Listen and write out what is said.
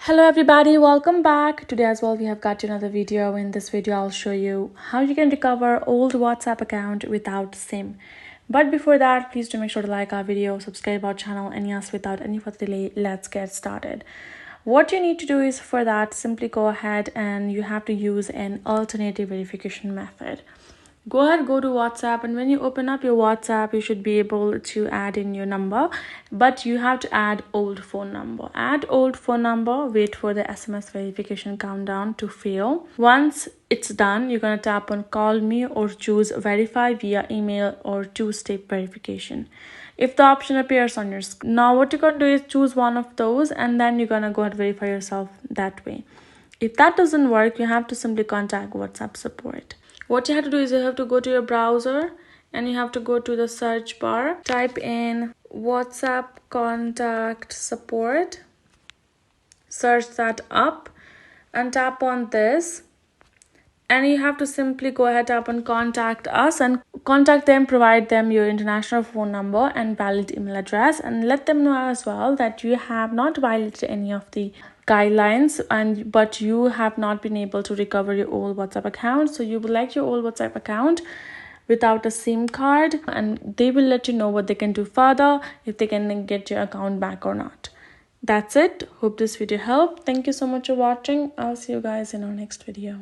Hello everybody, welcome back. Today as well we have got another video. In this video I'll show you how you can recover old WhatsApp account without SIM. But before that, please do make sure to like our video, subscribe our channel, and yes, without any further delay, let's get started. What you need to do is for that, simply go ahead and you have to use an alternative verification method. Go ahead, go to WhatsApp, and when you open up your WhatsApp, you should be able to add in your number, but you have to add old phone number. Add old phone number, wait for the SMS verification countdown to fail. Once it's done, you're going to tap on call me or choose verify via email or two-step verification. If the option appears on your screen, now what you're going to do is choose one of those, and then you're going to go ahead and verify yourself that way. If that doesn't work, you have to simply contact WhatsApp support. What you have to do is you have to go to your browser and you have to go to the search bar, type in WhatsApp contact support, search that up and tap on this, and you have to simply go ahead, tap on contact us and contact them, provide them your international phone number and valid email address, and let them know as well that you have not violated any of the guidelines but you have not been able to recover your old WhatsApp account. So you would like your old WhatsApp account without a SIM card, and they will let you know what they can do further, if they can get your account back or not. That's it. Hope this video helped. Thank you so much for watching. I'll see you guys in our next video.